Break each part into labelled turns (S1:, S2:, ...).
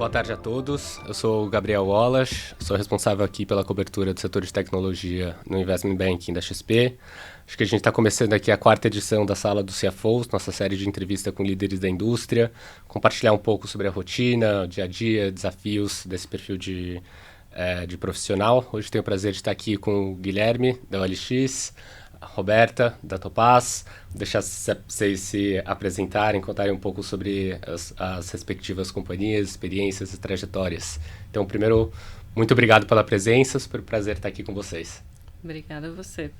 S1: Boa tarde a todos. Eu sou o Gabriel Wallace, sou responsável aqui pela cobertura do setor de tecnologia no Investment Banking da XP. Acho que a gente está começando aqui a 4ª edição da Sala dos CFOs, nossa série de entrevista com líderes da indústria, compartilhar um pouco sobre a rotina, o dia a dia, desafios desse perfil de profissional. Hoje tenho o prazer de estar aqui com o Guilherme, da OLX, a Roberta, da Topaz. Vou deixar vocês se apresentarem, contarem um pouco sobre as respectivas companhias, experiências e trajetórias. Então, primeiro, muito obrigado pela presença, super prazer estar aqui com vocês.
S2: Obrigada a você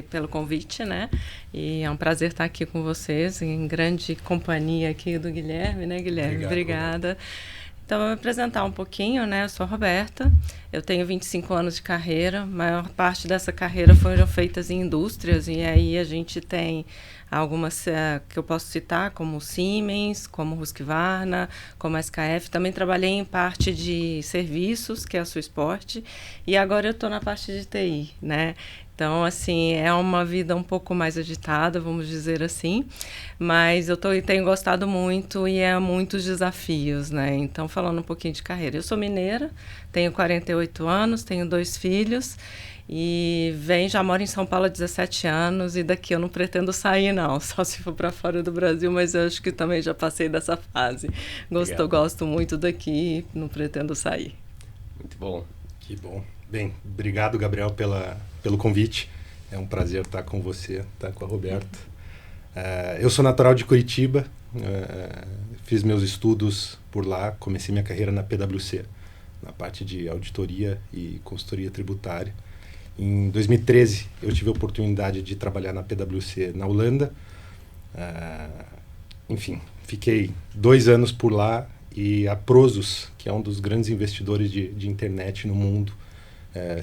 S2: pelo convite, né? E é um prazer estar aqui com vocês, em grande companhia aqui do Guilherme, né, Guilherme? Obrigada. Então, eu vou me apresentar um pouquinho, né? Eu sou a Roberta, eu tenho 25 anos de carreira, a maior parte dessa carreira foram feitas em indústrias, e aí a gente tem algumas que eu posso citar, como Siemens, como Husqvarna, como SKF. Também trabalhei em parte de serviços, que é a Susport, e agora eu estou na parte de TI, né? Então, assim, é uma vida um pouco mais agitada, vamos dizer assim, mas eu tenho gostado muito e é muitos desafios, né? Então, falando um pouquinho de carreira. Eu sou mineira, tenho 48 anos, tenho 2 filhos e já moro em São Paulo há 17 anos e daqui eu não pretendo sair, não, só se for para fora do Brasil, mas eu acho que também já passei dessa fase. Gosto muito daqui, não pretendo sair.
S1: Muito bom.
S3: Que bom. Bem, obrigado, Gabriel, pelo convite. É um prazer estar com você, estar com a Roberta. Eu sou natural de Curitiba, fiz meus estudos por lá, comecei minha carreira na PwC, na parte de auditoria e consultoria tributária. Em 2013, eu tive a oportunidade de trabalhar na PwC na Holanda. Enfim, fiquei 2 anos por lá e a Prosus, que é um dos grandes investidores de internet no mundo,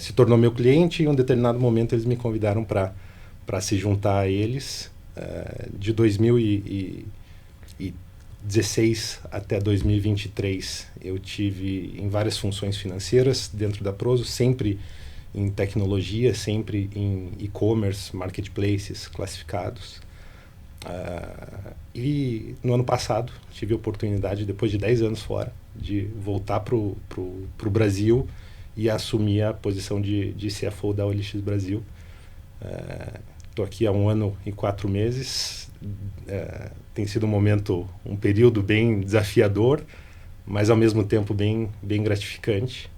S3: se tornou meu cliente e em um determinado momento eles me convidaram para se juntar a eles. De 2016 até 2023 eu tive em várias funções financeiras dentro da Prosus, sempre em tecnologia, sempre em e-commerce, marketplaces, classificados. E no ano passado tive a oportunidade, depois de 10 anos fora, de voltar para o Brasil e assumir a posição de CFO da OLX Brasil. Estou aqui há 1 ano e 4 meses. Tem sido um período bem desafiador, mas ao mesmo tempo bem gratificante.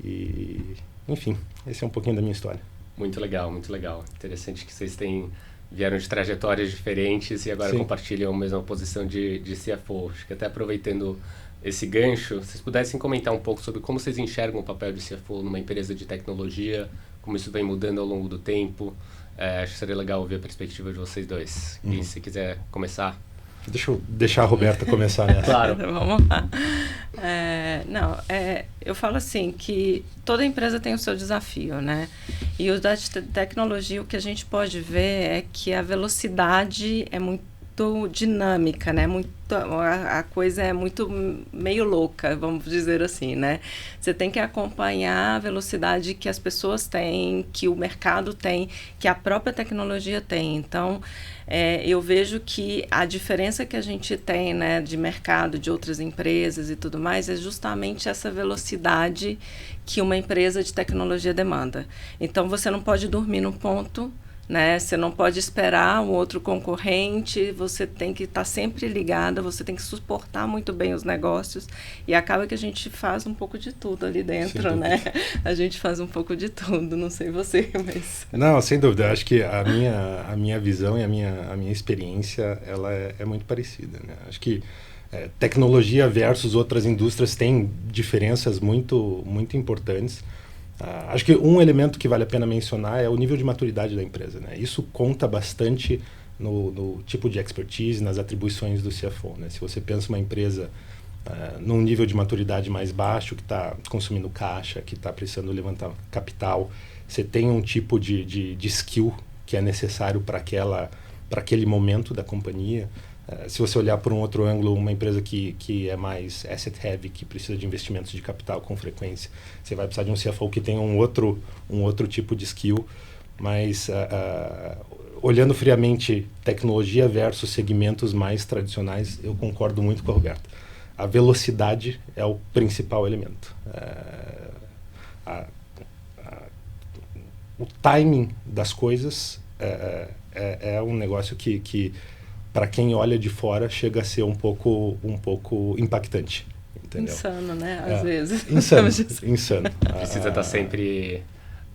S3: E, enfim, esse é um pouquinho da minha história.
S1: Muito legal, muito legal. Interessante que vocês vieram de trajetórias diferentes e agora compartilham a mesma posição de CFO. Acho que até aproveitando esse gancho, vocês pudessem comentar um pouco sobre como vocês enxergam o papel de CFO numa empresa de tecnologia, como isso vem mudando ao longo do tempo. Acho que seria legal ouvir a perspectiva de vocês dois. E se quiser começar.
S3: Deixa eu deixar a Roberta começar nessa.
S1: Claro.
S2: Vamos lá. Eu falo assim, que toda empresa tem o seu desafio, né? E o da tecnologia, o que a gente pode ver é que a velocidade é muito dinâmica, né? A coisa é muito meio louca, vamos dizer assim, né? Você tem que acompanhar a velocidade que as pessoas têm, que o mercado tem, que a própria tecnologia tem. Então, eu vejo que a diferença que a gente tem, né, de mercado, de outras empresas e tudo mais, é justamente essa velocidade que uma empresa de tecnologia demanda. Então, você não pode dormir no ponto, né? Você não pode esperar um outro concorrente, você tem que estar sempre ligada, você tem que suportar muito bem os negócios e acaba que a gente faz um pouco de tudo ali dentro, né? A gente faz um pouco de tudo, não sei você, mas...
S3: Não, sem dúvida, acho que a minha visão e a minha experiência, ela é muito parecida, né? Acho que tecnologia versus outras indústrias tem diferenças muito, muito importantes. Acho que um elemento que vale a pena mencionar é o nível de maturidade da empresa, né? Isso conta bastante no tipo de expertise, nas atribuições do CFO, né? Se você pensa uma empresa num nível de maturidade mais baixo, que está consumindo caixa, que está precisando levantar capital, você tem um tipo de skill que é necessário para aquele momento da companhia. Se você olhar por um outro ângulo, uma empresa que é mais asset heavy, que precisa de investimentos de capital com frequência, você vai precisar de um CFO que tenha um outro tipo de skill. Mas olhando friamente tecnologia versus segmentos mais tradicionais, eu concordo muito com a Roberta. a velocidade é o principal elemento. O timing das coisas é um negócio que para quem olha de fora, chega a ser um pouco impactante. Entendeu?
S2: Insano, né? Às vezes.
S3: Insano.
S1: Precisa estar sempre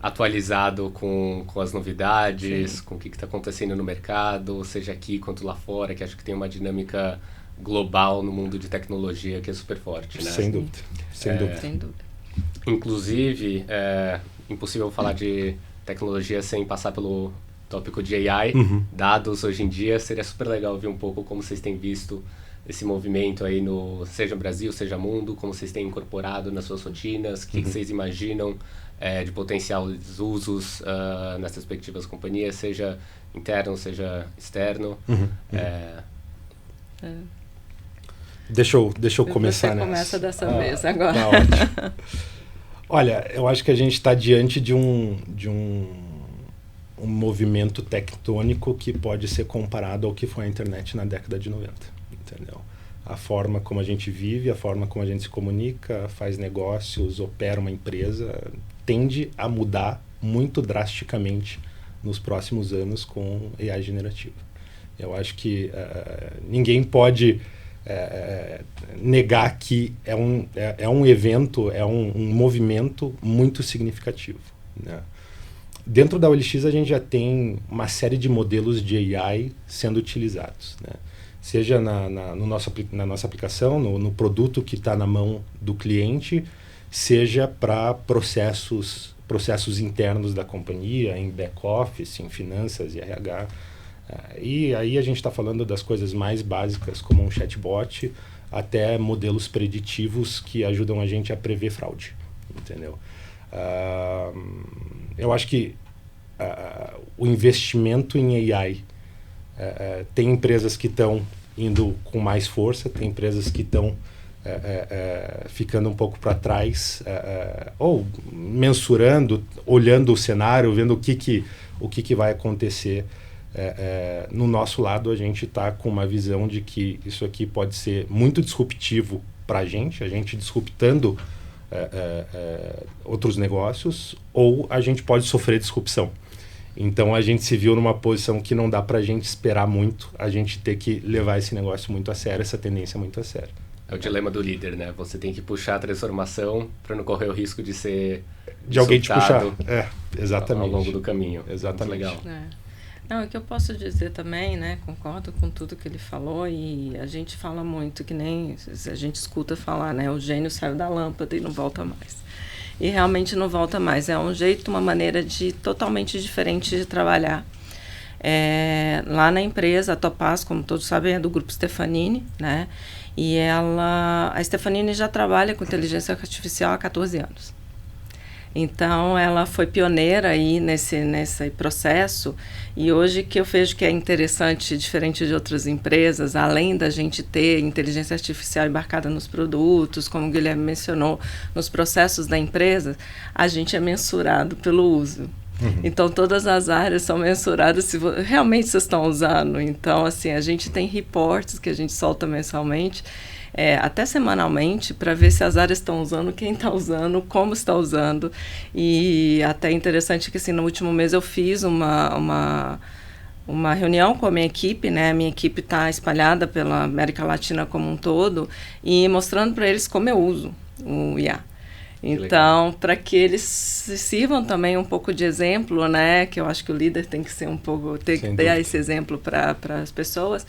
S1: atualizado com as novidades, com o que está acontecendo no mercado, seja aqui quanto lá fora, que acho que tem uma dinâmica global no mundo de tecnologia que é super forte, né?
S3: Sem dúvida. Sem dúvida.
S1: Inclusive, impossível falar de tecnologia sem passar pelo tópico de AI, dados hoje em dia. Seria super legal ver um pouco como vocês têm visto esse movimento aí seja Brasil, seja mundo, como vocês têm incorporado nas suas rotinas, o que vocês imaginam de potenciais usos nas perspectivas da companhia, seja interno, seja externo.
S3: Deixa eu começar
S2: nessa. Você começa dessa vez agora.
S3: Tá ótimo. Olha, eu acho que a gente está diante de um movimento tectônico que pode ser comparado ao que foi a internet na década de 90, entendeu? A forma como a gente vive, a forma como a gente se comunica, faz negócios, opera uma empresa, tende a mudar muito drasticamente nos próximos anos com AI generativa. Eu acho que ninguém pode negar que é um evento, é um movimento muito significativo, né? Dentro da OLX a gente já tem uma série de modelos de AI sendo utilizados, né? Seja na nossa aplicação, no produto que está na mão do cliente, seja para processos internos da companhia, em back-office, em finanças e RH. E aí a gente está falando das coisas mais básicas, como um chatbot, até modelos preditivos que ajudam a gente a prever fraude, entendeu? Eu acho que o investimento em AI, tem empresas que estão indo com mais força, tem empresas que estão ficando um pouco para trás, ou mensurando, olhando o cenário, vendo o que vai acontecer. No nosso lado, a gente está com uma visão de que isso aqui pode ser muito disruptivo para a gente disruptando outros negócios, ou a gente pode sofrer disrupção. Então a gente se viu numa posição que não dá para a gente esperar muito, a gente ter que levar esse negócio muito a sério, essa tendência muito a sério.
S1: É o dilema do líder, né? Você tem que puxar a transformação para não correr o risco de ser
S3: de alguém te puxar. Exatamente.
S1: Ao longo do caminho.
S3: Exatamente.
S1: Muito legal.
S2: Não, o que eu posso dizer também, né? Concordo com tudo que ele falou, e a gente fala muito, que nem a gente escuta falar, né? O gênio saiu da lâmpada e não volta mais. E realmente não volta mais. É um jeito, uma maneira totalmente diferente de trabalhar. Lá na empresa, a Topaz, como todos sabem, é do grupo Stefanini, né? E a Stefanini já trabalha com inteligência artificial há 14 anos. Então, ela foi pioneira aí nesse processo, e hoje que eu vejo que é interessante, diferente de outras empresas, além da gente ter inteligência artificial embarcada nos produtos, como o Guilherme mencionou, nos processos da empresa, a gente é mensurado pelo uso. Então, todas as áreas são mensuradas se realmente vocês estão usando. Então, assim, a gente tem reportes que a gente solta mensalmente, até semanalmente, para ver se as áreas estão usando, quem está usando, como está usando. E até interessante que, assim, no último mês eu fiz uma reunião com a minha equipe, né? A minha equipe está espalhada pela América Latina como um todo, e mostrando para eles como eu uso o IA. Então, para que eles sirvam também um pouco de exemplo, né? Que eu acho que o líder tem que ser tem que dar esse exemplo para as pessoas.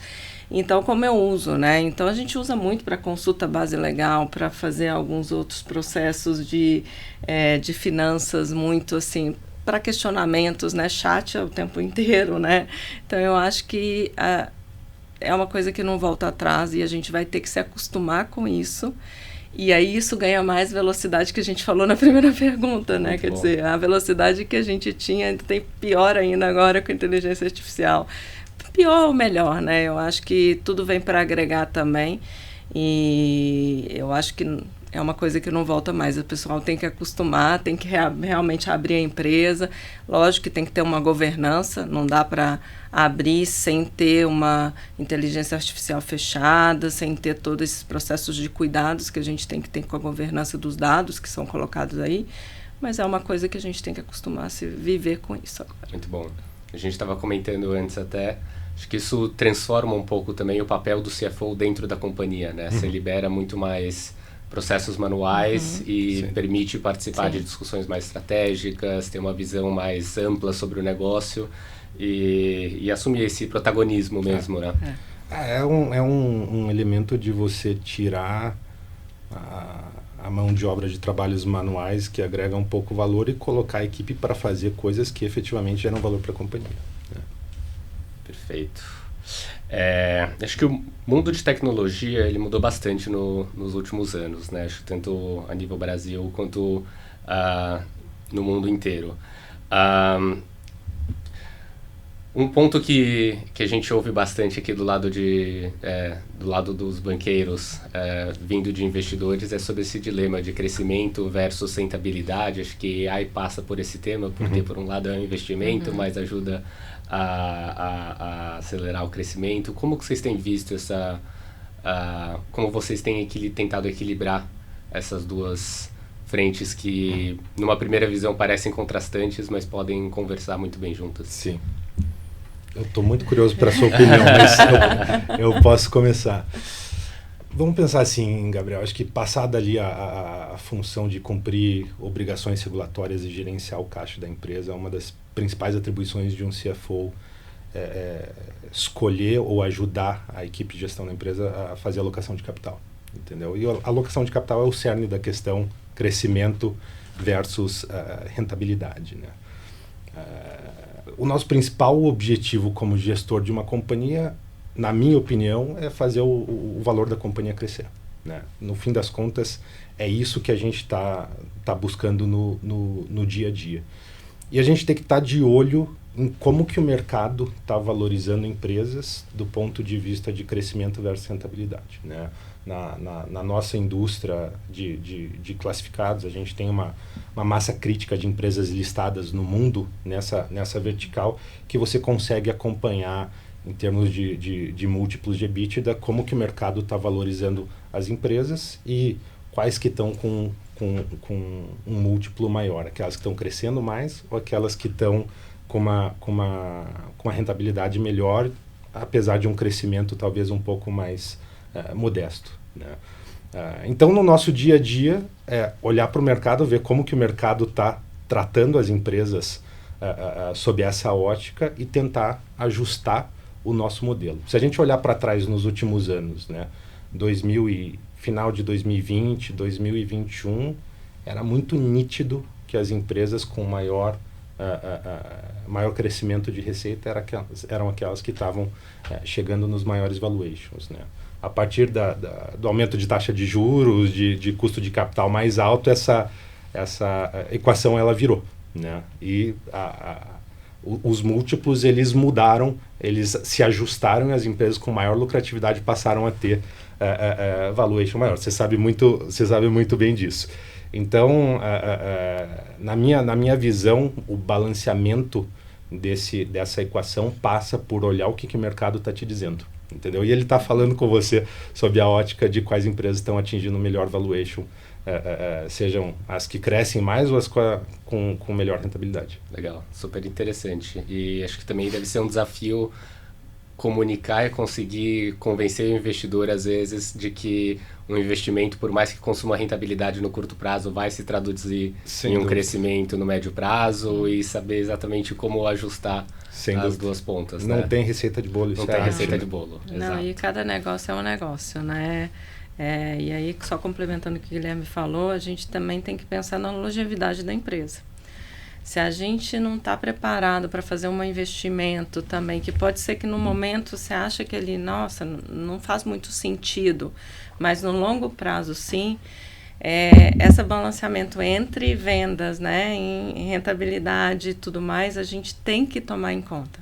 S2: Então, como eu uso, né? Então, a gente usa muito para consulta base legal, para fazer alguns outros processos de finanças, muito assim, para questionamentos, né? Chat o tempo inteiro, né? Então, eu acho que é uma coisa que não volta atrás, e a gente vai ter que se acostumar com isso. E aí isso ganha mais velocidade, que a gente falou na primeira pergunta, né? Quer dizer, a velocidade que a gente tinha tem pior ainda agora com a inteligência artificial. Pior ou melhor, né? Eu acho que tudo vem para agregar também. E eu acho que é uma coisa que não volta mais. O pessoal tem que acostumar, tem que realmente abrir a empresa. Lógico que tem que ter uma governança, não dá para abrir sem ter uma inteligência artificial fechada, sem ter todos esses processos de cuidados que a gente tem que ter com a governança dos dados que são colocados aí. Mas é uma coisa que a gente tem que acostumar a se viver com isso agora.
S1: Muito bom. A gente estava comentando antes até, acho que isso transforma um pouco também o papel do CFO dentro da companhia, né? Você libera muito mais processos manuais e permite participar de discussões mais estratégicas, ter uma visão mais ampla sobre o negócio e assumir esse protagonismo mesmo, né?
S3: É um elemento de você tirar a mão de obra de trabalhos manuais que agrega um pouco valor e colocar a equipe para fazer coisas que efetivamente geram valor para a companhia. Né?
S1: Perfeito. Acho que o mundo de tecnologia ele mudou bastante nos últimos anos, né? Acho que tanto a nível Brasil quanto no mundo inteiro. Um ponto que a gente ouve bastante aqui do lado dos banqueiros, vindo de investidores, é sobre esse dilema de crescimento versus rentabilidade. Acho que a AI passa por esse tema, porque por um lado é um investimento, mas ajuda a acelerar o crescimento. Como que vocês têm visto como vocês têm tentado equilibrar essas duas frentes que, numa primeira visão, parecem contrastantes, mas podem conversar muito bem juntas?
S3: Sim. Eu estou muito curioso para a sua opinião, mas eu posso começar. Vamos pensar assim, Gabriel, acho que passada ali a função de cumprir obrigações regulatórias e gerenciar o caixa da empresa, é uma das principais atribuições de um CFO escolher ou ajudar a equipe de gestão da empresa a fazer alocação de capital, entendeu? E a alocação de capital é o cerne da questão crescimento versus rentabilidade, né? O nosso principal objetivo como gestor de uma companhia, na minha opinião, é fazer o valor da companhia crescer, né? No fim das contas, é isso que a gente está buscando no dia a dia. E a gente tem que estar de olho em como que o mercado está valorizando empresas do ponto de vista de crescimento versus rentabilidade, né? Na nossa indústria de classificados, a gente tem uma massa crítica de empresas listadas no mundo nessa vertical que você consegue acompanhar em termos de múltiplos de EBITDA, como que o mercado está valorizando as empresas e quais que estão com um múltiplo maior, aquelas que estão crescendo mais ou aquelas que estão com uma rentabilidade melhor, apesar de um crescimento talvez um pouco mais modesto, né? Então, no nosso dia a dia, olhar para o mercado, ver como que o mercado está tratando as empresas sob essa ótica e tentar ajustar o nosso modelo. Se a gente olhar para trás nos últimos anos, né, final de 2020, 2021, era muito nítido que as empresas com maior crescimento de receita eram aquelas que estavam chegando nos maiores valuations, né? A partir do aumento de taxa de juros, de custo de capital mais alto, essa equação ela virou, né? E os múltiplos eles mudaram, eles se ajustaram e as empresas com maior lucratividade passaram a ter valuation maior. Você sabe muito bem disso. Então, na minha visão, o balanceamento dessa equação passa por olhar o que o mercado está te dizendo, entendeu? E ele está falando com você sobre a ótica de quais empresas estão atingindo o melhor valuation, sejam as que crescem mais ou as com melhor rentabilidade.
S1: Legal, super interessante. E acho que também deve ser um desafio comunicar e conseguir convencer o investidor, às vezes, de que um investimento, por mais que consuma rentabilidade no curto prazo, vai se traduzir em um crescimento no médio prazo e saber exatamente como ajustar as duas pontas.
S3: Não tem receita de bolo.
S1: Não tem receita de bolo.
S2: Não, exato. E cada negócio é um negócio, né? E aí, só complementando o que o Guilherme falou, a gente também tem que pensar na longevidade da empresa. Se a gente não está preparado para fazer um investimento também, que pode ser que no momento você acha que ele, nossa, não faz muito sentido, mas no longo prazo sim, esse balanceamento entre vendas, né, em rentabilidade e tudo mais, a gente tem que tomar em conta.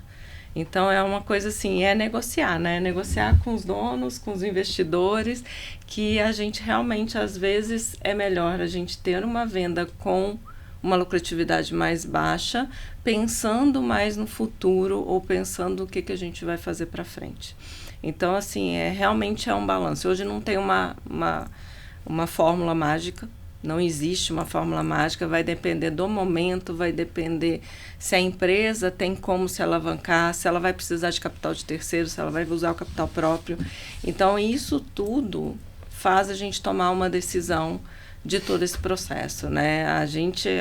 S2: Então, é uma coisa assim, é negociar, né? Negociar com os donos, com os investidores, que a gente realmente, às vezes, é melhor a gente ter uma venda com uma lucratividade mais baixa, pensando mais no futuro ou pensando o que a gente vai fazer para frente. Então, assim, realmente é um balanço. Hoje não tem uma fórmula mágica, não existe uma fórmula mágica, vai depender do momento, vai depender se a empresa tem como se alavancar, se ela vai precisar de capital de terceiro, se ela vai usar o capital próprio. Então, isso tudo faz a gente tomar uma decisão de todo esse processo, né?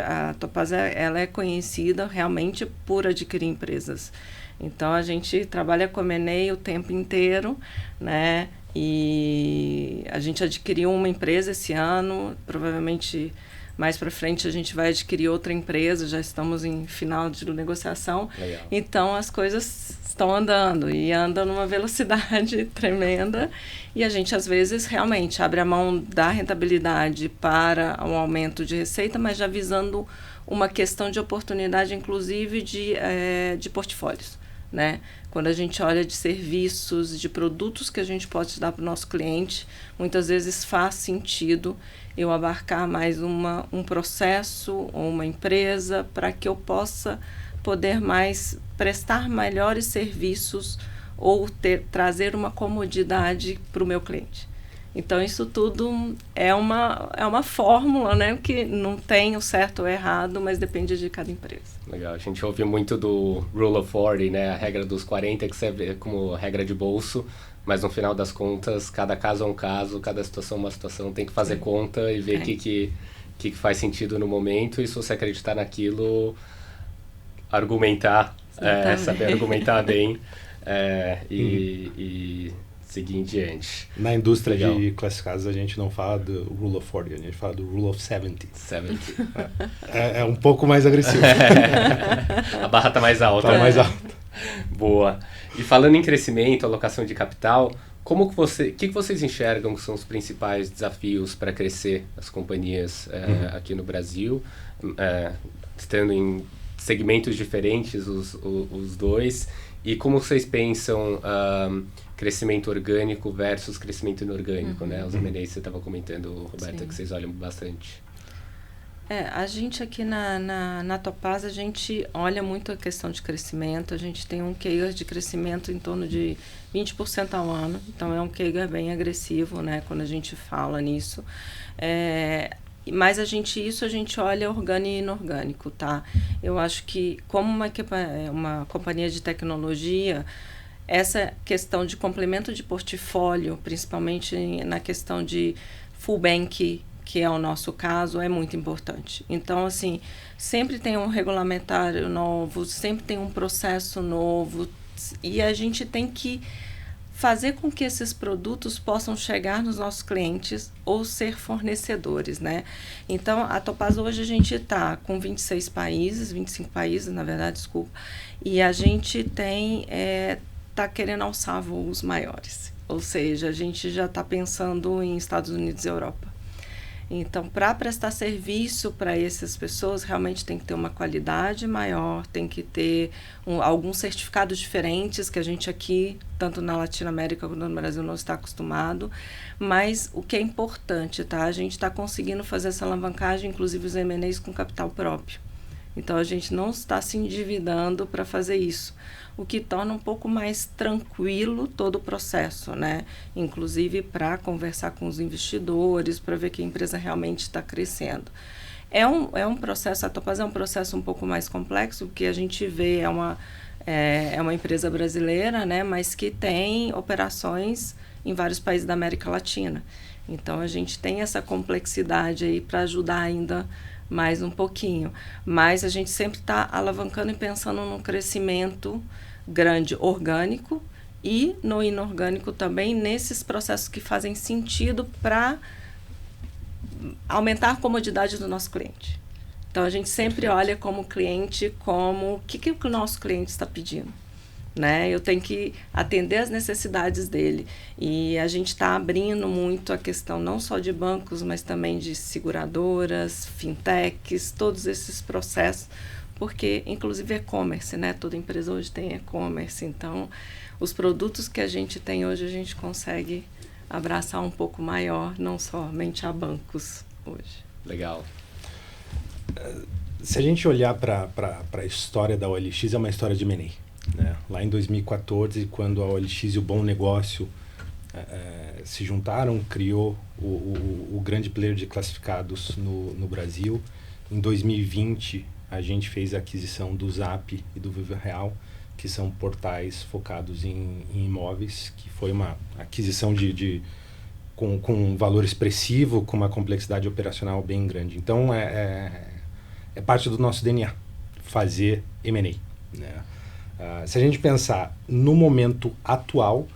S2: A Topaz, ela é conhecida realmente por adquirir empresas. Então, a gente trabalha com M&A o tempo inteiro, né? E a gente adquiriu uma empresa esse ano, provavelmente mais para frente a gente vai adquirir outra empresa, já estamos em final de negociação.
S1: Legal.
S2: Então, as coisas estão andando e andam numa velocidade tremenda e a gente às vezes realmente abre a mão da rentabilidade para um aumento de receita, mas já visando uma questão de oportunidade, inclusive de portfólios, né? Quando a gente olha de serviços, de produtos que a gente pode dar para o nosso cliente, muitas vezes faz sentido eu abarcar mais um processo ou uma empresa para que eu possa poder prestar melhores serviços ou trazer uma comodidade para o meu cliente. Então, isso tudo é uma fórmula, né, que não tem o certo ou errado, mas depende de cada empresa.
S1: Legal. A gente ouve muito do Rule of 40, né, a regra dos 40, que serve como regra de bolso, mas no final das contas, cada caso é um caso, cada situação é uma situação, tem que fazer conta e ver o que faz sentido no momento, e se você acreditar naquilo, argumentar, saber argumentar bem e seguir em diante.
S3: Na indústria de classificados, a gente não fala do Rule of 40, a gente fala do Rule of 70.
S1: 70.
S3: É um pouco mais agressivo.
S1: A barra está mais alta.
S3: Está mais alta.
S1: Boa. E falando em crescimento, alocação de capital, o que vocês enxergam que são os principais desafios para crescer as companhias aqui no Brasil, estando em segmentos diferentes os dois, e como vocês pensam crescimento orgânico versus crescimento inorgânico, né? Os M&As você estava comentando, Roberta, que vocês olham bastante.
S2: A gente aqui na Topaz, a gente olha muito a questão de crescimento, a gente tem um CAGR de crescimento em torno de 20% ao ano, então é um CAGR bem agressivo, né, quando a gente fala nisso. Mas a gente olha orgânico e inorgânico, tá? Eu acho que como uma companhia de tecnologia, essa questão de complemento de portfólio, principalmente na questão de full bank, que é o nosso caso, é muito importante. Então, assim, sempre tem um regulamentário novo, sempre tem um processo novo, e a gente tem que fazer com que esses produtos possam chegar nos nossos clientes ou ser fornecedores, né? Então, a Topaz hoje a gente está com 25 países, na verdade, desculpa, e a gente está querendo alçar voos maiores. Ou seja, a gente já está pensando em Estados Unidos e Europa. Então, para prestar serviço para essas pessoas, realmente tem que ter uma qualidade maior, tem que ter alguns certificados diferentes que a gente aqui, tanto na Latinoamérica quanto no Brasil, não está acostumado. Mas o que é importante, tá? A gente está conseguindo fazer essa alavancagem, inclusive os M&As com capital próprio. Então, a gente não está se endividando para fazer isso, o que torna um pouco mais tranquilo todo o processo, né? Inclusive para conversar com os investidores, para ver que a empresa realmente está crescendo. É um processo, a Topaz é um processo um pouco mais complexo, porque a gente vê, é uma empresa brasileira, né? Mas que tem operações em vários países da América Latina. Então, a gente tem essa complexidade aí para ajudar ainda mais um pouquinho. Mas a gente sempre está alavancando e pensando num crescimento grande orgânico e no inorgânico também, nesses processos que fazem sentido para aumentar a comodidade do nosso cliente. Então, a gente sempre olha como cliente, como o que o nosso cliente está pedindo, né? Eu tenho que atender as necessidades dele. E a gente está abrindo muito a questão não só de bancos, mas também de seguradoras, fintechs, todos esses processos, porque inclusive e-commerce, né? Toda empresa hoje tem e-commerce, então os produtos que a gente tem hoje a gente consegue abraçar um pouco maior, não somente a bancos hoje.
S1: Legal.
S3: Se a gente olhar para a história da OLX, é uma história de M&A, né? Lá em 2014, quando a OLX e o Bom Negócio se juntaram, criou o grande player de classificados no Brasil. Em 2020, a gente fez a aquisição do Zap e do Viva Real, que são portais focados em imóveis, que foi uma aquisição com um valor expressivo, com uma complexidade operacional bem grande. Então, é parte do nosso DNA fazer M&A, né? Se a gente pensar no momento atual,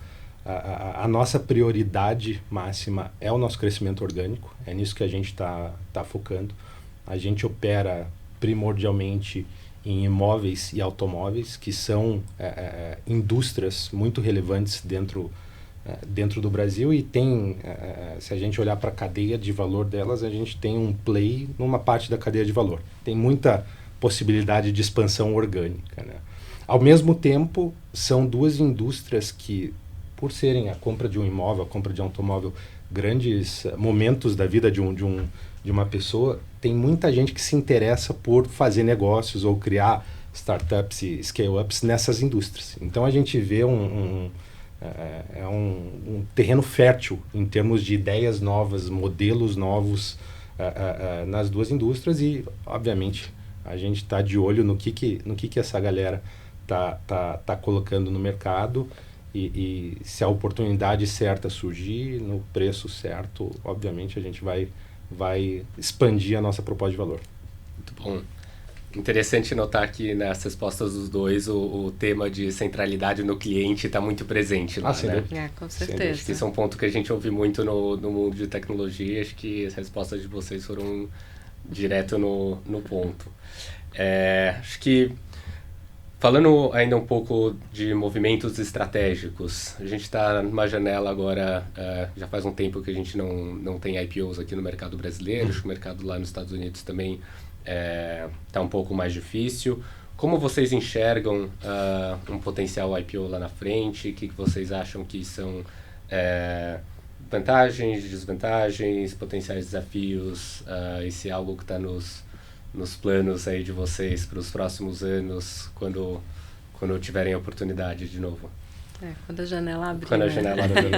S3: a nossa prioridade máxima é o nosso crescimento orgânico, é nisso que a gente tá focando. A gente opera primordialmente em imóveis e automóveis, que são indústrias muito relevantes dentro do Brasil, e tem, se a gente olhar para a cadeia de valor delas, a gente tem um play numa parte da cadeia de valor. Tem muita possibilidade de expansão orgânica, né? Ao mesmo tempo, são duas indústrias que, por serem a compra de um imóvel, a compra de um automóvel, grandes momentos da vida de uma pessoa, tem muita gente que se interessa por fazer negócios ou criar startups e scale-ups nessas indústrias. Então, a gente vê um terreno fértil em termos de ideias novas, modelos novos nas duas indústrias, e, obviamente, a gente está de olho no que essa galera tá colocando no mercado, e se a oportunidade certa surgir, no preço certo, obviamente a gente vai expandir a nossa proposta de valor.
S1: Muito bom. Interessante notar que nas respostas dos dois o tema de centralidade no cliente está muito presente lá, né?
S2: Com certeza.
S1: Acho que isso é um ponto que a gente ouve muito no mundo de tecnologia. Acho que as respostas de vocês foram direto no ponto. Acho que, falando ainda um pouco de movimentos estratégicos, a gente está numa janela agora, já faz um tempo que a gente não tem IPOs aqui no mercado brasileiro. Acho que o mercado lá nos Estados Unidos também está um pouco mais difícil. Como vocês enxergam um potencial IPO lá na frente? O que vocês acham que são vantagens, desvantagens, potenciais desafios? E se é algo que está nos planos aí de vocês para os próximos anos, quando tiverem a oportunidade de novo?
S2: Quando a janela abrir.
S1: Quando a janela abrir.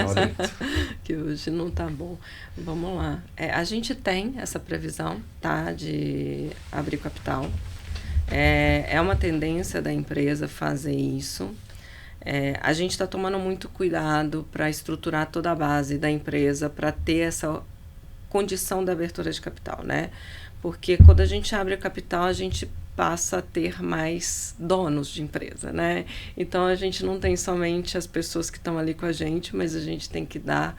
S2: Que hoje não está bom. Vamos lá. A gente tem essa previsão, tá, de abrir capital. É uma tendência da empresa fazer isso. A gente está tomando muito cuidado para estruturar toda a base da empresa para ter essa condição da abertura de capital, né? Porque quando a gente abre o capital, a gente passa a ter mais donos de empresa, né? Então, a gente não tem somente as pessoas que estão ali com a gente, mas a gente tem que dar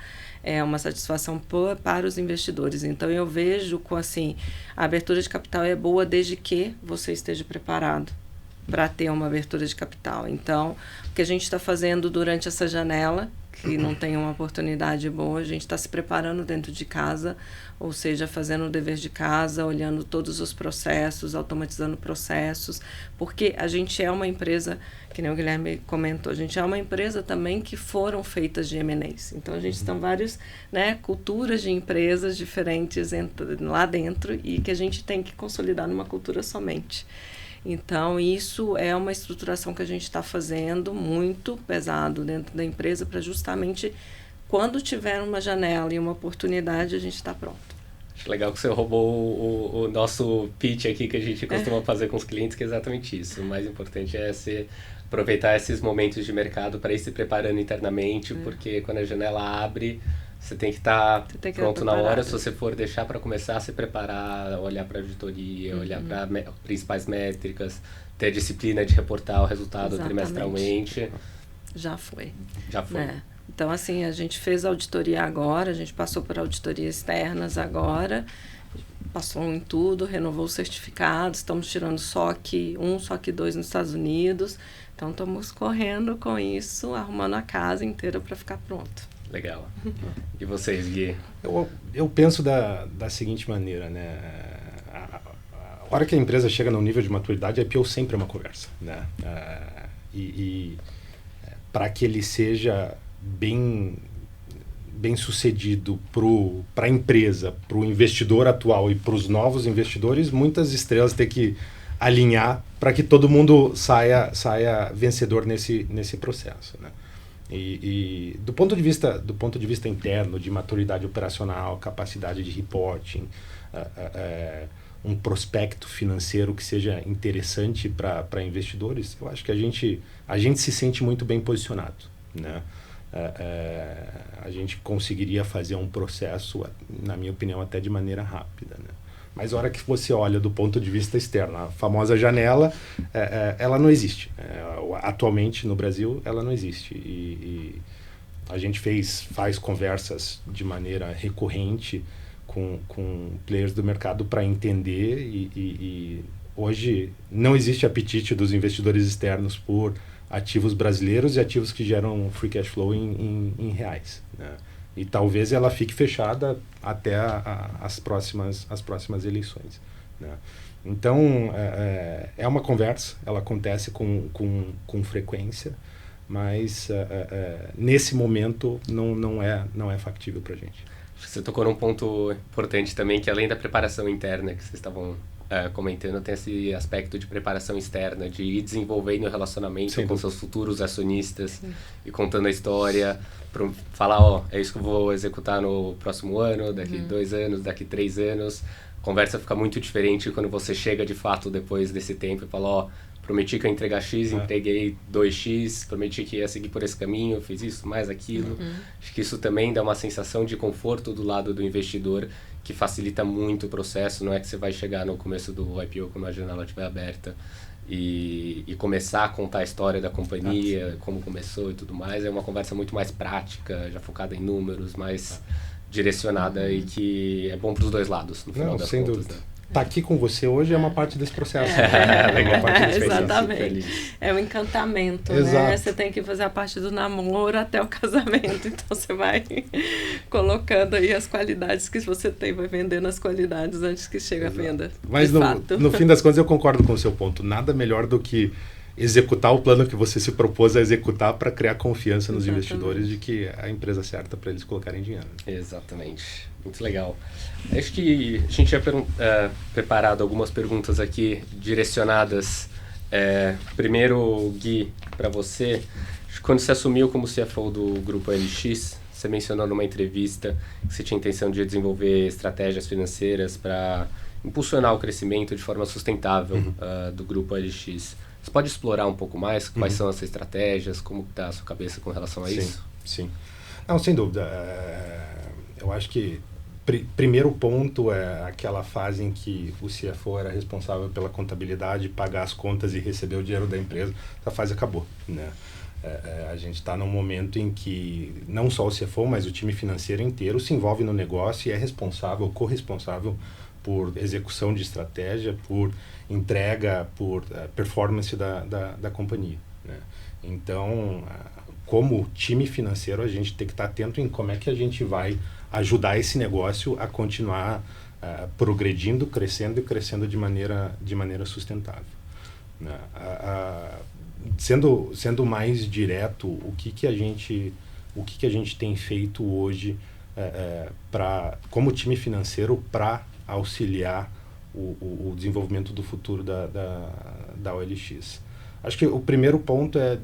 S2: uma satisfação para os investidores. Então, eu vejo assim, a abertura de capital é boa desde que você esteja preparado para ter uma abertura de capital. Então, o que a gente está fazendo durante essa janela, que não tem uma oportunidade boa, a gente está se preparando dentro de casa, ou seja, fazendo o dever de casa, olhando todos os processos, automatizando processos, porque a gente é uma empresa, que nem o Guilherme comentou, a gente é uma empresa também que foram feitas de M&As. Então, a gente tem várias, né, culturas de empresas diferentes lá dentro, e que a gente tem que consolidar numa cultura somente. Então, isso é uma estruturação que a gente está fazendo muito pesado dentro da empresa, para justamente, quando tiver uma janela e uma oportunidade, a gente está pronto.
S1: Acho legal que você roubou o nosso pitch aqui que a gente costuma fazer com os clientes, que é exatamente isso. O mais importante é aproveitar esses momentos de mercado para ir se preparando internamente, porque quando a janela abre, você tem que estar pronto na hora. Se você for deixar para começar, se preparar, olhar para a auditoria, olhar para principais métricas, ter disciplina de reportar o resultado trimestralmente.
S2: Já foi.
S1: Então,
S2: assim, a gente fez a auditoria agora, a gente passou por auditorias externas agora, passou em tudo, renovou os certificados, estamos tirando SOC 1, SOC 2 nos Estados Unidos. Então, estamos correndo com isso, arrumando a casa inteira para ficar pronto.
S1: Legal. E vocês, Gui?
S3: Eu penso da seguinte maneira, né? A hora que a empresa chega no nível de maturidade, a IPO sempre é uma conversa, né? Para que ele seja bem sucedido para a empresa, para o investidor atual e para os novos investidores, muitas estrelas têm que alinhar para que todo mundo saia vencedor nesse processo, né? E do ponto de vista interno, de maturidade operacional, capacidade de reporting, um prospecto financeiro que seja interessante para investidores, eu acho que a gente se sente muito bem posicionado, né? A gente conseguiria fazer um processo, na minha opinião, até de maneira rápida, né? Mas a hora que você olha do ponto de vista externo, a famosa janela, ela não existe. Atualmente no Brasil, ela não existe. E a gente faz conversas de maneira recorrente com players do mercado para entender e hoje não existe apetite dos investidores externos por ativos brasileiros e ativos que geram free cash flow em reais, né? E talvez ela fique fechada até as próximas eleições, né? Então, é uma conversa, ela acontece com frequência, mas nesse momento não é factível para a gente.
S1: Você tocou num ponto importante também, que além da preparação interna que vocês estavam comentando, tem esse aspecto de preparação externa, de ir desenvolvendo o relacionamento com seus futuros acionistas e contando a história, falar, é isso que eu vou executar no próximo ano, daqui 2 anos, daqui 3 anos. A conversa fica muito diferente quando você chega de fato depois desse tempo e fala, prometi que ia entregar X, entreguei 2X, prometi que ia seguir por esse caminho, fiz isso, mais aquilo. Acho que isso também dá uma sensação de conforto do lado do investidor, que facilita muito o processo. Não é que você vai chegar no começo do IPO quando a janela estiver aberta e começar a contar a história da companhia, como começou e tudo mais. É uma conversa muito mais prática, já focada em números, mais direcionada e que é bom para os dois lados, no final das contas. Dúvida.
S3: Né? Tá aqui com você hoje é uma parte desse processo.
S2: Exatamente. É um encantamento, né? Você tem que fazer a parte do namoro até o casamento. Então você vai colocando aí as qualidades que você tem, vai vendendo as qualidades antes que chegue a venda.
S3: Mas no fim das contas eu concordo com o seu ponto. Nada melhor do que executar o plano que você se propôs a executar para criar confiança nos investidores de que é a empresa certa para eles colocarem dinheiro.
S1: Exatamente. Muito legal. Acho que a gente tinha preparado algumas perguntas aqui direcionadas. Primeiro, Gui, para você. Quando você assumiu como CFO do Grupo OLX, você mencionou numa entrevista que você tinha intenção de desenvolver estratégias financeiras para impulsionar o crescimento de forma sustentável do Grupo OLX. Você pode explorar um pouco mais quais são essas estratégias, como está a sua cabeça com relação a isso?
S3: Sim. Não, sem dúvida. Eu acho que primeiro ponto é aquela fase em que o CFO era responsável pela contabilidade, pagar as contas e receber o dinheiro da empresa. Essa fase acabou, né? A gente está num momento em que não só o CFO, mas o time financeiro inteiro se envolve no negócio e é responsável, corresponsável por execução de estratégia, por entrega, por performance da companhia, né? Então, como time financeiro, a gente tem que estar atento em como é que a gente vai ajudar esse negócio a continuar progredindo, crescendo e crescendo de maneira sustentável, né? Sendo mais direto, o que a gente tem feito hoje como time financeiro para auxiliar o desenvolvimento do futuro da OLX. Acho que o primeiro ponto é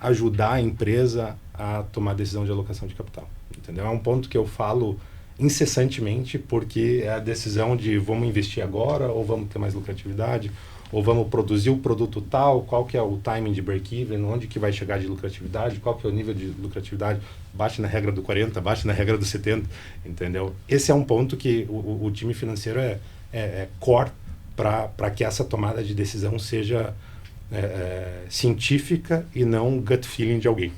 S3: ajudar a empresa a tomar decisão de alocação de capital, entendeu? É um ponto que eu falo incessantemente, porque é a decisão de vamos investir agora ou vamos ter mais lucratividade, ou vamos produzir o produto tal, qual que é o timing de break-even, onde que vai chegar de lucratividade, qual que é o nível de lucratividade, bate na regra do 40, bate na regra do 70, entendeu? Esse é um ponto que o time financeiro é core para que essa tomada de decisão seja científica e não gut feeling de alguém,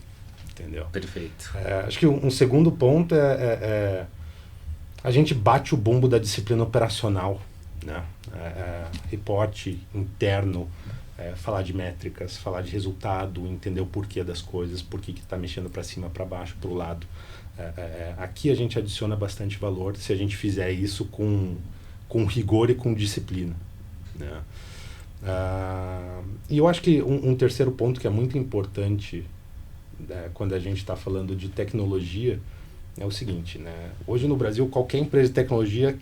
S3: entendeu?
S1: Perfeito.
S3: Acho que um segundo ponto a gente bate o bumbo da disciplina operacional, né? Reporte interno, falar de métricas, falar de resultado, entender o porquê das coisas, por que está mexendo para cima, para baixo, para o lado. Aqui a gente adiciona bastante valor se a gente fizer isso com rigor e com disciplina, né? E eu acho que um terceiro ponto que é muito importante, né, quando a gente está falando de tecnologia, é o seguinte, né? Hoje no Brasil, qualquer empresa de tecnologia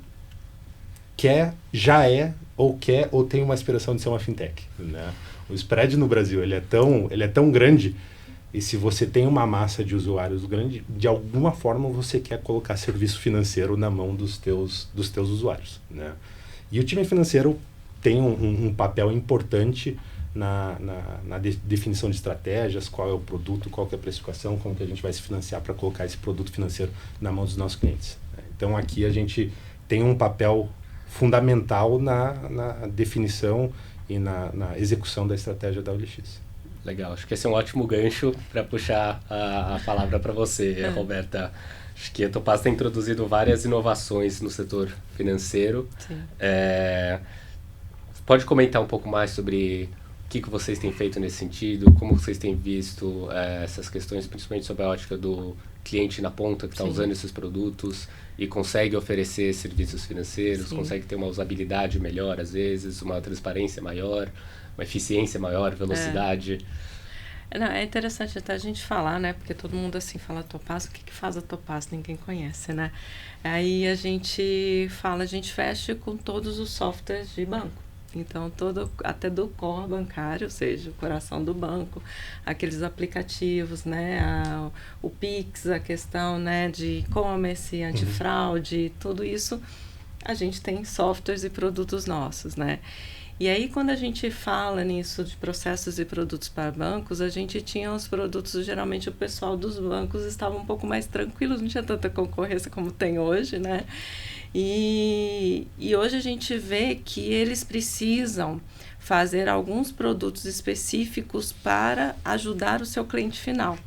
S3: já é ou tem uma aspiração de ser uma fintech, né? O spread no Brasil ele é tão grande, e se você tem uma massa de usuários grande, de alguma forma você quer colocar serviço financeiro na mão dos teus usuários, né? E o time financeiro tem um papel importante na definição de estratégias, qual é o produto, qual que é a precificação, como que a gente vai se financiar para colocar esse produto financeiro na mão dos nossos clientes. Então aqui a gente tem um papel fundamental na definição e na execução da estratégia da OLX.
S1: Legal, acho que esse é um ótimo gancho para puxar a palavra para você, Roberta. Acho que a Topaz tem introduzido várias inovações no setor financeiro.
S2: Sim.
S1: Pode comentar um pouco mais sobre o que vocês têm feito nesse sentido, como vocês têm visto essas questões, principalmente sobre a ótica do cliente na ponta que está usando esses produtos e consegue oferecer serviços financeiros, consegue ter uma usabilidade melhor às vezes, uma transparência maior, uma eficiência maior, velocidade.
S2: Não, é interessante até a gente falar, né? Porque todo mundo assim fala Topaz, o que faz a Topaz? Ninguém conhece, né? Aí a gente fecha com todos os softwares de banco. Então, até do core bancário, ou seja, o coração do banco, aqueles aplicativos, né, o Pix, a questão, né, de e-commerce, antifraude, tudo isso, a gente tem softwares e produtos nossos, né? E aí, quando a gente fala nisso de processos e produtos para bancos, a gente tinha os produtos, geralmente o pessoal dos bancos estava um pouco mais tranquilos, não tinha tanta concorrência como tem hoje, né? E hoje a gente vê que eles precisam fazer alguns produtos específicos para ajudar o seu cliente final.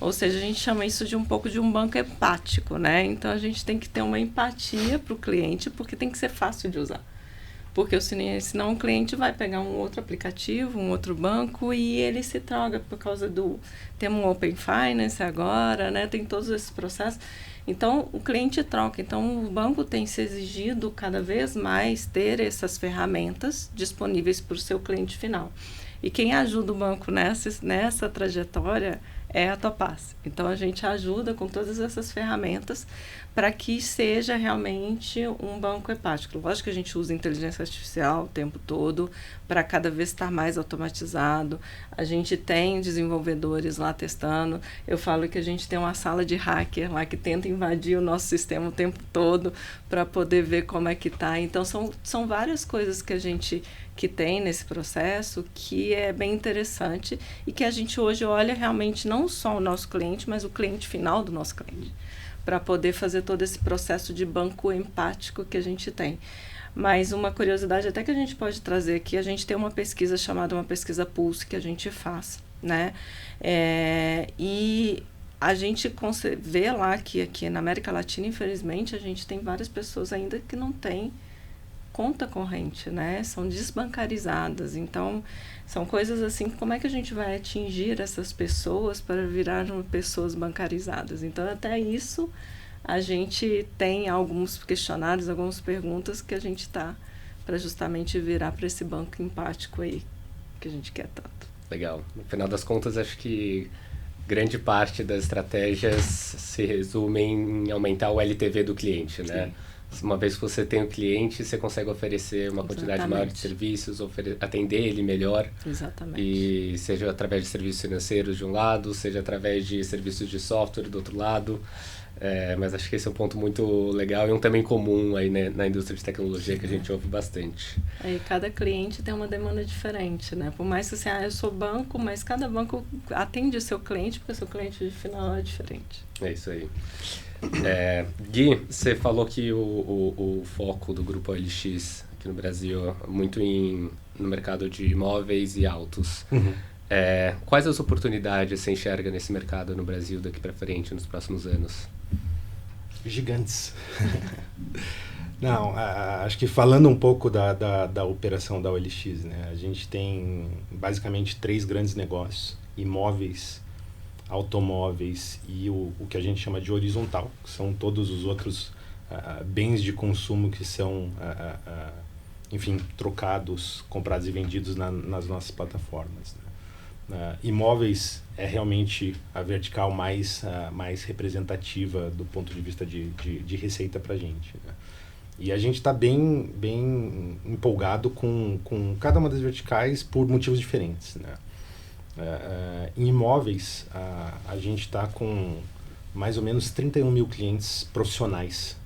S2: Ou seja, a gente chama isso de um pouco de um banco empático, né? Então, a gente tem que ter uma empatia para o cliente, porque tem que ser fácil de usar. Porque senão o cliente vai pegar um outro aplicativo, um outro banco, e ele se troca por causa temos um Open Finance agora, né? Tem todos esses processos. Então, o cliente troca. Então, o banco tem se exigido cada vez mais ter essas ferramentas disponíveis para o seu cliente final. E quem ajuda o banco nessa trajetória é a Topaz. Então, a gente ajuda com todas essas ferramentas para que seja realmente um banco empático. Lógico que a gente usa inteligência artificial o tempo todo para cada vez estar mais automatizado. A gente tem desenvolvedores lá testando. Eu falo que a gente tem uma sala de hacker lá que tenta invadir o nosso sistema o tempo todo para poder ver como é que está. Então, são várias coisas que a gente tem nesse processo que é bem interessante e que a gente hoje olha realmente não só o nosso cliente, mas o cliente final do nosso cliente, para poder fazer todo esse processo de banco empático que a gente tem. Mas uma curiosidade até que a gente pode trazer aqui, a gente tem uma pesquisa chamada uma pesquisa Pulse que a gente faz, né? E a gente vê lá que aqui na América Latina, infelizmente, a gente tem várias pessoas ainda que não têm conta corrente, né? São desbancarizadas. Então, são coisas assim, como é que a gente vai atingir essas pessoas para virar pessoas bancarizadas? Então, até isso, a gente tem alguns questionários, algumas perguntas que a gente está para justamente virar para esse banco empático aí, que a gente quer tanto.
S1: Legal. No final das contas, acho que grande parte das estratégias se resumem em aumentar o LTV do cliente, né? Sim. Uma vez que você tem o cliente, você consegue oferecer uma quantidade maior de serviços, atender ele melhor.
S2: Exatamente.
S1: E seja através de serviços financeiros de um lado, seja através de serviços de software do outro lado. Mas acho que esse é um ponto muito legal e um também comum aí, né, na indústria de tecnologia que a gente ouve bastante.
S2: E cada cliente tem uma demanda diferente, né? Por mais que você, eu sou banco, mas cada banco atende o seu cliente, porque o seu cliente final é diferente.
S1: É isso aí. Gui, você falou que o foco do Grupo OLX aqui no Brasil é muito no mercado de imóveis e autos.
S3: Uhum.
S1: Quais as oportunidades você enxerga nesse mercado no Brasil daqui para frente, nos próximos anos?
S3: Gigantes. Não, acho que falando um pouco da operação da OLX, né? A gente tem basicamente 3 grandes negócios: imóveis, automóveis e o que a gente chama de horizontal, que são todos os outros bens de consumo que são enfim, trocados, comprados e vendidos nas nossas plataformas, né? Imóveis é realmente a vertical mais representativa do ponto de vista de receita para a gente, né? E a gente está bem empolgado com cada uma das verticais por motivos diferentes, né? Em imóveis, a gente está com mais ou menos 31 mil clientes profissionais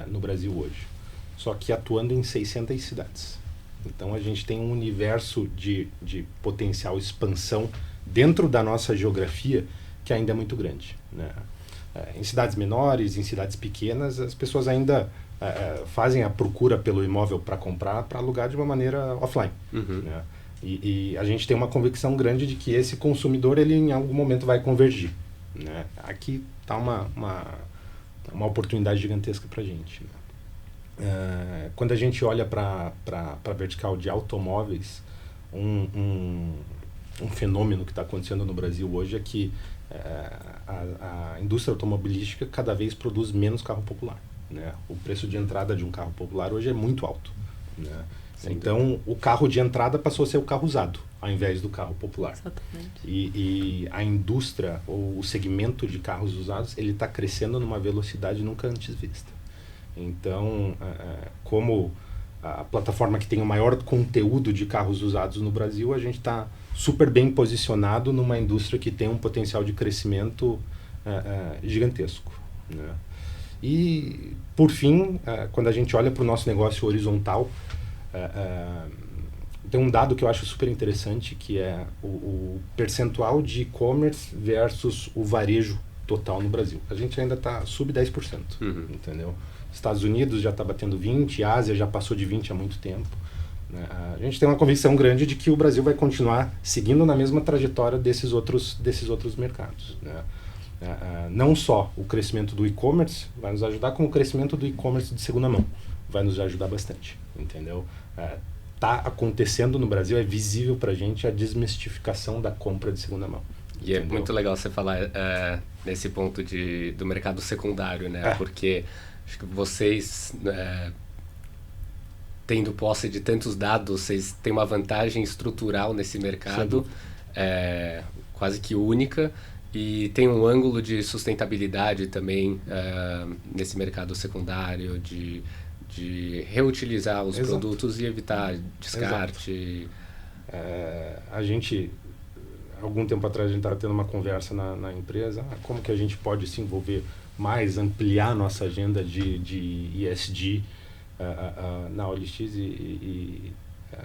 S3: no Brasil hoje, só que atuando em 600 cidades. Então a gente tem um universo de potencial expansão dentro da nossa geografia que ainda é muito grande, né? Em cidades menores, em cidades pequenas, as pessoas ainda fazem a procura pelo imóvel para comprar, para alugar de uma maneira offline, né? E a gente tem uma convicção grande de que esse consumidor, ele em algum momento vai convergir, né? Aqui está uma oportunidade gigantesca para a gente, né? Quando a gente olha para a vertical de automóveis, um fenômeno que está acontecendo no Brasil hoje é que a indústria automobilística cada vez produz menos carro popular, né? O preço de entrada de um carro popular hoje é muito alto, né? Então, o carro de entrada passou a ser o carro usado, ao invés do carro popular.
S2: Exatamente.
S3: E a indústria, ou o segmento de carros usados, ele está crescendo numa velocidade nunca antes vista. Então, como a plataforma que tem o maior conteúdo de carros usados no Brasil, a gente está super bem posicionado numa indústria que tem um potencial de crescimento gigantesco, né? E, por fim, quando a gente olha para o nosso negócio horizontal, tem um dado que eu acho super interessante, que é o percentual de e-commerce versus o varejo total no Brasil. A gente ainda está sub 10%, entendeu? Estados Unidos já está batendo 20%, Ásia já passou de 20% há muito tempo, né? A gente tem uma convicção grande de que o Brasil vai continuar seguindo na mesma trajetória desses outros mercados, né? Não só o crescimento do e-commerce vai nos ajudar, como o crescimento do e-commerce de segunda mão vai nos ajudar bastante, entendeu? Tá acontecendo no Brasil, é visível pra gente a desmistificação da compra de segunda mão.
S1: E entendeu? É muito legal você falar nesse ponto do mercado secundário, né? Porque acho que vocês, tendo posse de tantos dados, vocês têm uma vantagem estrutural nesse mercado, quase que única, e tem um ângulo de sustentabilidade também nesse mercado secundário, de reutilizar os produtos e evitar descarte.
S3: A gente, algum tempo atrás, a gente estava tendo uma conversa na empresa, como que a gente pode se envolver mais, ampliar nossa agenda de ESG na OLX, e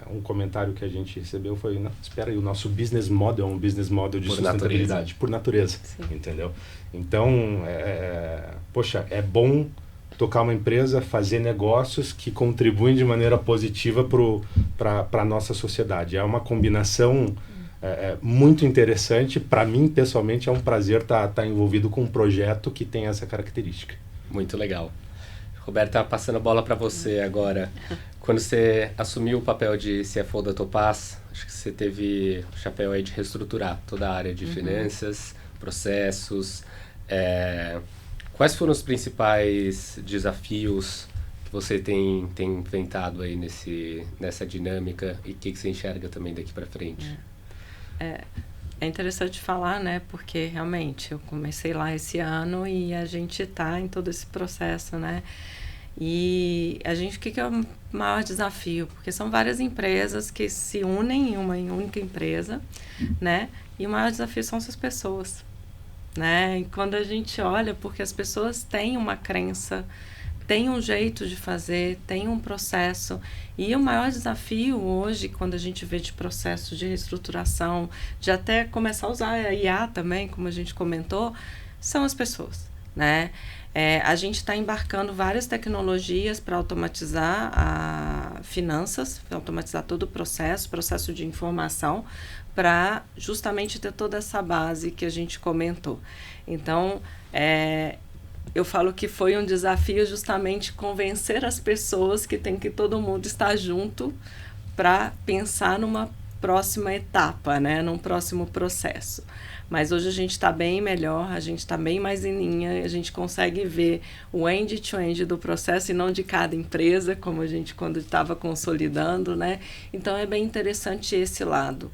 S3: um comentário que a gente recebeu foi: não, espera aí, o nosso business model é um business model de sustentabilidade, por natureza, entendeu? Então, poxa, é bom tocar uma empresa, fazer negócios que contribuem de maneira positiva para a nossa sociedade. É uma combinação muito interessante. Para mim, pessoalmente, é um prazer estar envolvido com um projeto que tem essa característica.
S1: Muito legal. Roberta, passando a bola para você agora. Quando você assumiu o papel de CFO da Topaz, acho que você teve o chapéu aí de reestruturar toda a área de finanças, processos. Quais foram os principais desafios que você tem enfrentado aí nessa dinâmica, e o que você enxerga também daqui para frente?
S2: É interessante falar, né? Porque realmente eu comecei lá esse ano e a gente está em todo esse processo, né? E o que é o maior desafio? Porque são várias empresas que se unem em uma única empresa, né? E o maior desafio são essas pessoas, né? E quando a gente olha, porque as pessoas têm uma crença, têm um jeito de fazer, têm um processo, e o maior desafio hoje, quando a gente vê de processo de reestruturação, de até começar a usar a IA também, como a gente comentou, são as pessoas, né? A gente está embarcando várias tecnologias para automatizar finanças, para automatizar todo o processo de informação, para justamente ter toda essa base que a gente comentou. Então, eu falo que foi um desafio justamente convencer as pessoas que tem que todo mundo estar junto para pensar numa próxima etapa, né? Num próximo processo. Mas hoje a gente está bem melhor, a gente está bem mais em linha, a gente consegue ver o end-to-end do processo e não de cada empresa, como a gente quando estava consolidando, né? Então é bem interessante esse lado.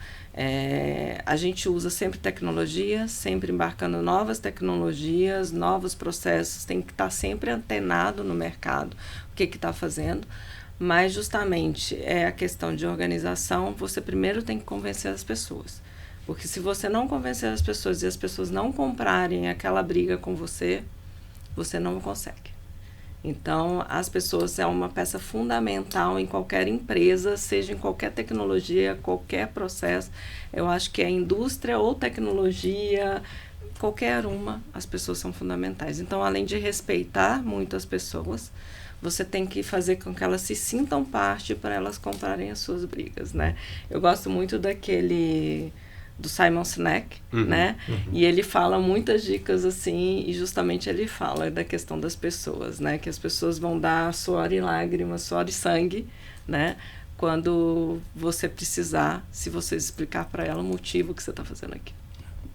S2: A gente usa sempre tecnologia, sempre embarcando novas tecnologias, novos processos, tem que estar sempre antenado no mercado, o que está fazendo. Mas justamente é a questão de organização, você primeiro tem que convencer as pessoas. Porque se você não convencer as pessoas e as pessoas não comprarem aquela briga com você, você não consegue. Então, as pessoas é uma peça fundamental em qualquer empresa, seja em qualquer tecnologia, qualquer processo. Eu acho que a indústria ou tecnologia, qualquer uma, as pessoas são fundamentais. Então, além de respeitar muito as pessoas, você tem que fazer com que elas se sintam parte para elas comprarem as suas brigas, né? Eu gosto muito do Simon Sinek, né? E ele fala muitas dicas assim, e justamente ele fala da questão das pessoas, né? Que as pessoas vão dar suor e lágrimas, suor e sangue, né? Quando você precisar, se você explicar para ela o motivo que você está fazendo aqui.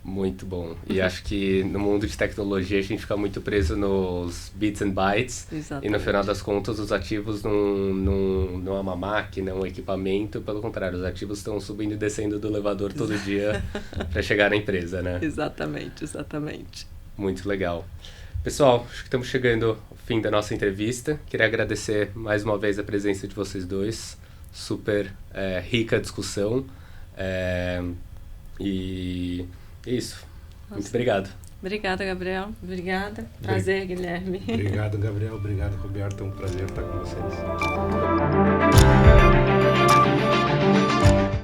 S1: Muito bom. E acho que no mundo de tecnologia a gente fica muito preso nos bits and bytes.
S2: Exatamente.
S1: E no final das contas os ativos não é uma máquina, um equipamento. Pelo contrário, os ativos estão subindo e descendo do elevador todo dia para chegar na empresa, né?
S2: Exatamente, exatamente.
S1: Muito legal. Pessoal, acho que estamos chegando ao fim da nossa entrevista. Queria agradecer mais uma vez a presença de vocês dois. Super rica a discussão. E isso.
S2: Nossa.
S1: Muito obrigado.
S2: Obrigada, Gabriel. Obrigada. Prazer, Guilherme.
S3: Obrigado, Gabriel. Obrigado, Roberto. É um prazer estar com vocês.